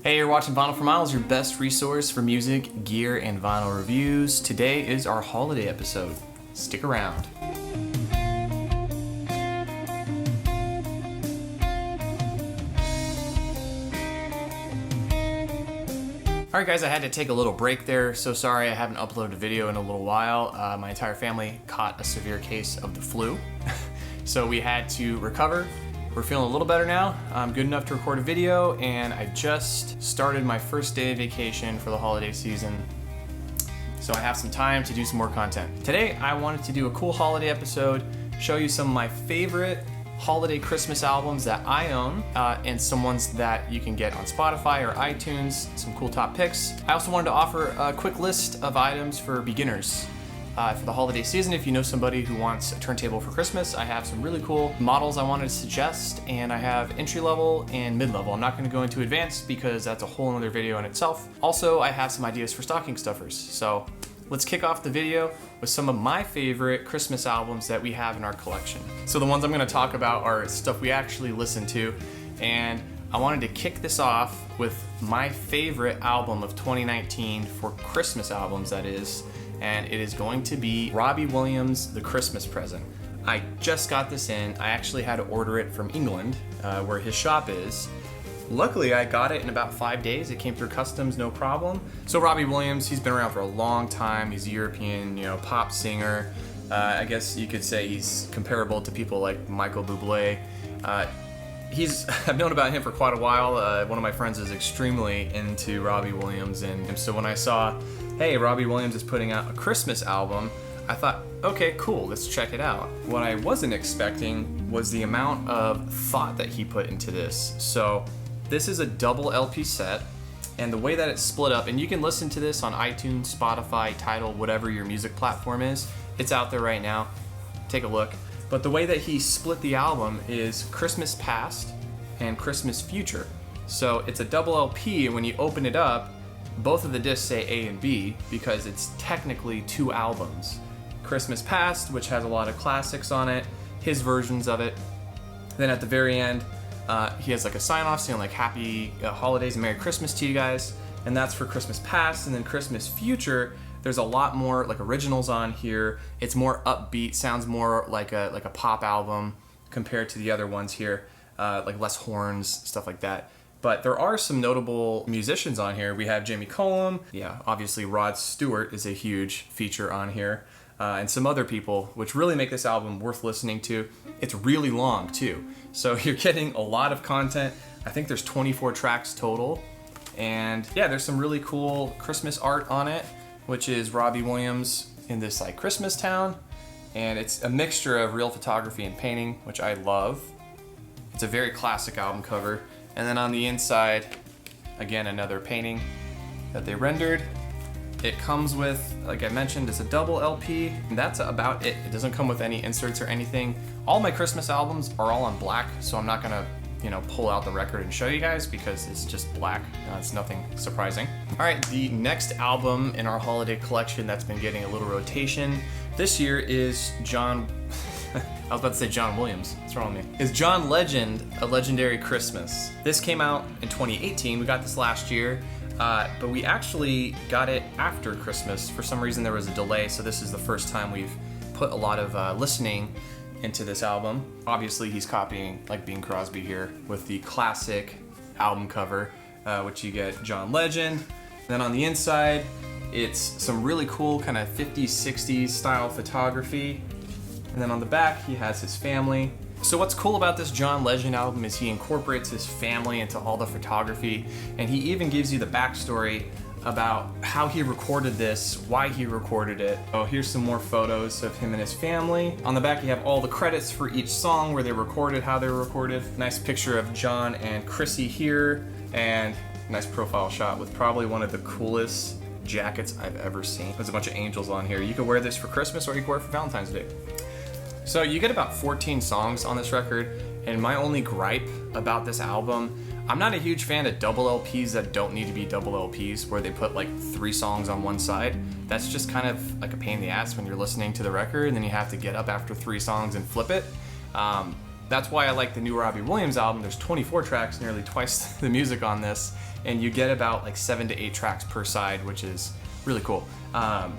Hey, you're watching Vinyl for Miles, your best resource for music, gear, and vinyl reviews. Today is our holiday episode. Stick around. Alright guys, I had to take a little break there. So sorry I haven't uploaded a video in a little while. My entire family caught a severe case of the flu. So we had to recover. We're feeling a little better now. I'm good enough to record a video, and I just started my first day of vacation for the holiday season. So I have some time to do some more content. Today, I wanted to do a cool holiday episode, show you some of my favorite holiday Christmas albums that I own, and some ones that you can get on Spotify or iTunes, some cool top picks. I also wanted to offer a quick list of items for beginners. For the holiday season, if you know somebody who wants a turntable for Christmas, I have some really cool models I wanted to suggest, and I have entry level and mid level. I'm not going to go into advanced because that's a whole other video in itself. Also, I have some ideas for stocking stuffers. So let's kick off the video with some of my favorite Christmas albums that we have in our collection. So the ones I'm going to talk about are stuff we actually listen to, and I wanted to kick this off with my favorite album of 2019 for Christmas albums, that is. And it is going to be Robbie Williams' The Christmas Present. I just got this in. I actually had to order it from England, where his shop is. Luckily, I got it in about 5 days. It came through customs, no problem. So Robbie Williams, he's been around for a long time. He's a European, pop singer. I guess you could say he's comparable to people like Michael Bublé. I've known about him for quite a while. One of my friends is extremely into Robbie Williams, and so when I saw, hey, Robbie Williams is putting out a Christmas album, I thought, okay, cool, let's check it out. What I wasn't expecting was the amount of thought that he put into this. So this is a double LP set, and the way that it's split up, and you can listen to this on iTunes, Spotify, Tidal, whatever your music platform is. It's out there right now. Take a look. But the way that he split the album is Christmas Past and Christmas Future. So it's a double LP, and when you open it up, both of the discs say A and B because it's technically two albums. Christmas Past, which has a lot of classics on it, his versions of it. Then at the very end, he has like a sign-off saying like Happy Holidays and Merry Christmas to you guys, and that's for Christmas Past. And then Christmas Future, there's a lot more like originals on here. It's more upbeat, sounds more like a pop album compared to the other ones here, like less horns, stuff like that. But there are some notable musicians on here. We have Jamie Cullum. Yeah, obviously Rod Stewart is a huge feature on here. And some other people, which really make this album worth listening to. It's really long too. So you're getting a lot of content. I think there's 24 tracks total. And yeah, there's some really cool Christmas art on it, which is Robbie Williams in this like Christmas town. And it's a mixture of real photography and painting, which I love. It's a very classic album cover. And then on the inside, again, another painting that they rendered. It comes with, like I mentioned, it's a double LP, and that's about it. It doesn't come with any inserts or anything. All my Christmas albums are all on black, so I'm not gonna, pull out the record and show you guys because it's just black. It's nothing surprising. All right, the next album in our holiday collection that's been getting a little rotation this year is John Williams. What's wrong with me? Is John Legend, A Legendary Christmas. This came out in 2018. We got this last year, but we actually got it after Christmas. For some reason, there was a delay, so this is the first time we've put a lot of listening into this album. Obviously, he's copying like Bing Crosby here with the classic album cover, which you get John Legend. Then on the inside, it's some really cool kind of 50s, 60s style photography. And then on the back, he has his family. So what's cool about this John Legend album is he incorporates his family into all the photography, and he even gives you the backstory about how he recorded this, why he recorded it. Oh, here's some more photos of him and his family. On the back, you have all the credits for each song, where they recorded, how they were recorded. Nice picture of John and Chrissy here, and nice profile shot with probably one of the coolest jackets I've ever seen. There's a bunch of angels on here. You could wear this for Christmas, or you could wear it for Valentine's Day. So you get about 14 songs on this record, and my only gripe about this album, I'm not a huge fan of double LPs that don't need to be double LPs, where they put like 3 songs on one side. That's just kind of like a pain in the ass when you're listening to the record, and then you have to get up after 3 songs and flip it. That's why I like the new Robbie Williams album. There's 24 tracks, nearly twice the music on this, and you get about like 7 to 8 tracks per side, which is really cool.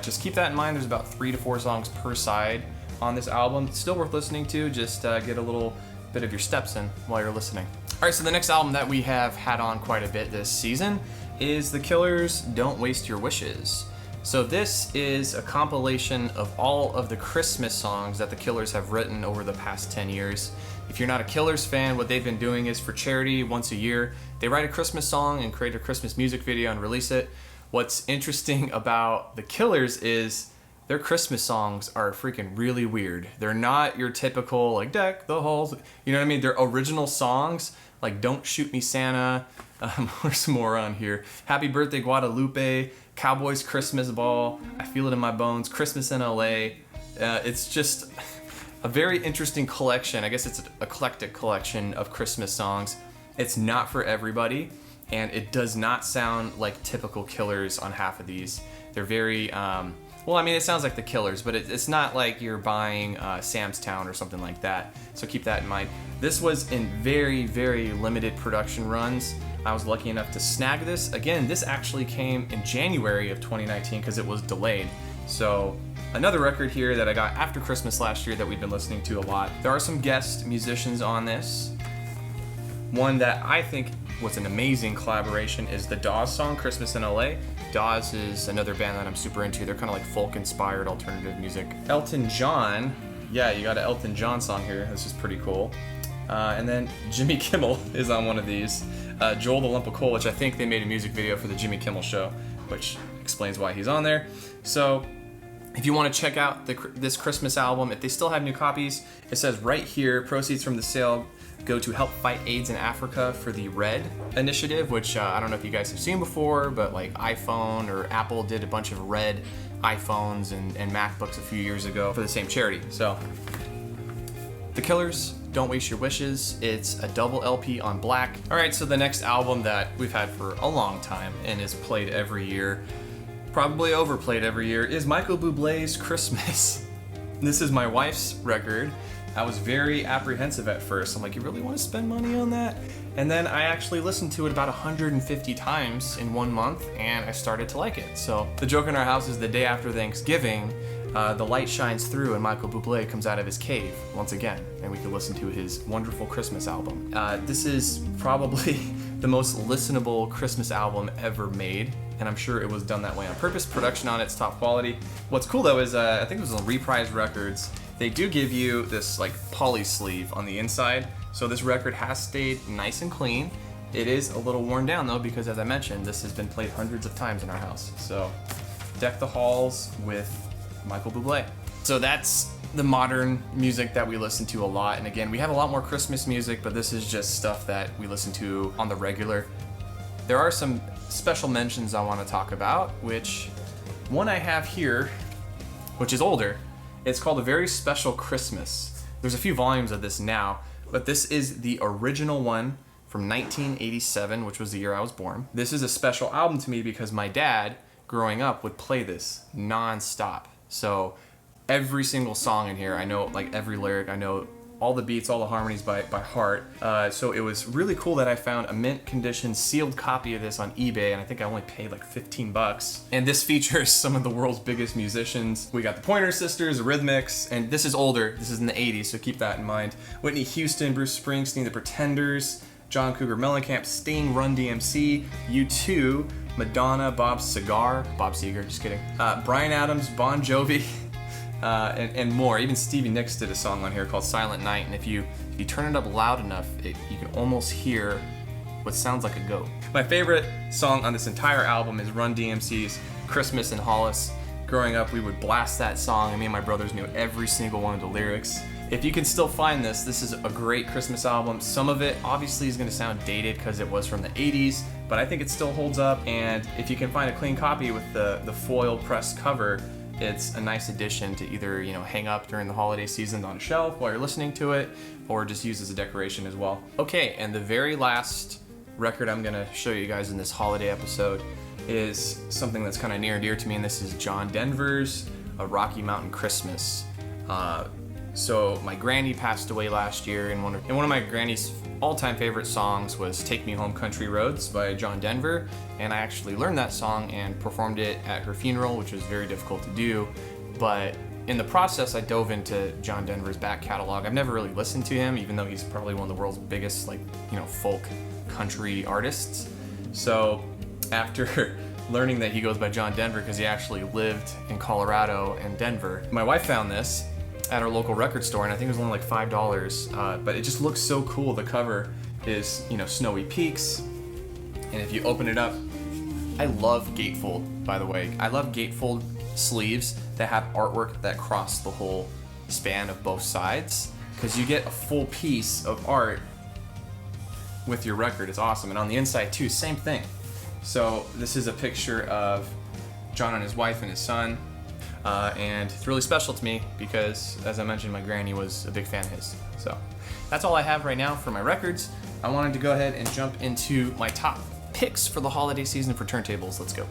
Just keep that in mind. There's about 3 to 4 songs per side on this album. It's still worth listening to. Just get a little bit of your steps in while you're listening. All right, so the next album that we have had on quite a bit this season is The Killers' Don't Waste Your Wishes. So this is a compilation of all of the Christmas songs that the Killers have written over the past 10 years. If you're not a Killers fan, what they've been doing is for charity once a year, they write a Christmas song and create a Christmas music video and release it. What's interesting about the Killers is their Christmas songs are freaking really weird. They're not your typical like deck the halls, you know what I mean? They're original songs like Don't Shoot Me Santa, there's some more on here. Happy Birthday Guadalupe, Cowboys Christmas Ball, I Feel It in My Bones, Christmas in LA. It's just a very interesting collection. I guess it's an eclectic collection of Christmas songs. It's not for everybody, and it does not sound like typical Killers on half of these. They're very, well, I mean, it sounds like the Killers, but it's not like you're buying Sam's Town or something like that. So keep that in mind. This was in very, very limited production runs. I was lucky enough to snag this. Again, this actually came in January of 2019 because it was delayed. So another record here that I got after Christmas last year that we've been listening to a lot. There are some guest musicians on this. One that I think was an amazing collaboration is the Dawes song, Christmas in LA. Dawes is another band that I'm super into. They're kind of like folk-inspired alternative music. Elton John, yeah, you got an Elton John song here. This is pretty cool. And then Jimmy Kimmel is on one of these. Joel the Lump of Coal, which I think they made a music video for the Jimmy Kimmel Show, which explains why he's on there. So if you want to check out this Christmas album, if they still have new copies, it says right here, proceeds from the sale go to help fight AIDS in Africa for the RED initiative, which I don't know if you guys have seen before, but like iPhone or Apple did a bunch of RED iPhones and MacBooks a few years ago for the same charity. So The Killers, Don't Waste Your Wishes. It's a double LP on black. All right, so the next album that we've had for a long time and is played every year, probably overplayed every year, is Michael Bublé's Christmas. This is my wife's record. I was very apprehensive at first. I'm like, you really want to spend money on that? And then I actually listened to it about 150 times in 1 month, and I started to like it. So the joke in our house is the day after Thanksgiving, the light shines through and Michael Bublé comes out of his cave once again, and we can listen to his wonderful Christmas album. This is probably the most listenable Christmas album ever made, and I'm sure it was done that way on purpose. Production on it's top quality. What's cool though is I think it was on Reprise Records. They do give you this like poly sleeve on the inside, so this record has stayed nice and clean. It is a little worn down though, because as I mentioned, this has been played hundreds of times in our house. So deck the halls with Michael Bublé. So that's the modern music that we listen to a lot, and again, we have a lot more Christmas music, but this is just stuff that we listen to on the regular. There are some special mentions I want to talk about, which one I have here, which is older. It's called A Very Special Christmas. There's a few volumes of this now, but this is the original one from 1987, which was the year I was born. This is a special album to me because my dad, growing up, would play this non-stop. So every single song in here, I know like every lyric, I know all the beats, all the harmonies by heart. So it was really cool that I found a mint condition sealed copy of this on eBay, and I think I only paid like 15 bucks. And this features some of the world's biggest musicians. We got the Pointer Sisters, Rhythmics, and this is older. This is in the 80s, so keep that in mind. Whitney Houston, Bruce Springsteen, The Pretenders, John Cougar Mellencamp, Sting, Run DMC, U2, Madonna, Bob Seger, just kidding. Bryan Adams, Bon Jovi, and more. Even Stevie Nicks did a song on here called Silent Night, and if you turn it up loud enough, you can almost hear what sounds like a goat. My favorite song on this entire album is Run DMC's Christmas in Hollis. Growing up, we would blast that song, and me and my brothers knew every single one of the lyrics. If you can still find this, this is a great Christmas album. Some of it obviously is going to sound dated because it was from the 80s, but I think it still holds up, and if you can find a clean copy with the foil pressed cover, it's a nice addition to either, hang up during the holiday season on a shelf while you're listening to it, or just use as a decoration as well. Okay, and the very last record I'm gonna show you guys in this holiday episode is something that's kind of near and dear to me, and this is John Denver's A Rocky Mountain Christmas. So my granny passed away last year, and one of my granny's all-time favorite songs was Take Me Home Country Roads by John Denver, and I actually learned that song and performed it at her funeral, which was very difficult to do, but in the process I dove into John Denver's back catalog. I've never really listened to him, even though he's probably one of the world's biggest, like, you know, folk country artists. So after learning that he goes by John Denver because he actually lived in Colorado and Denver, my wife found this at our local record store, and I think it was only like $5, but it just looks so cool. The cover is, you know, snowy peaks, and if you open it up, I love gatefold, by the way. I love gatefold sleeves that have artwork that cross the whole span of both sides, because you get a full piece of art with your record. It's awesome. And on the inside too, same thing. So this is a picture of John and his wife and his son. And it's really special to me because, as I mentioned, my granny was a big fan of his. So that's all I have right now for my records. I wanted to go ahead and jump into my top picks for the holiday season for turntables. Let's go.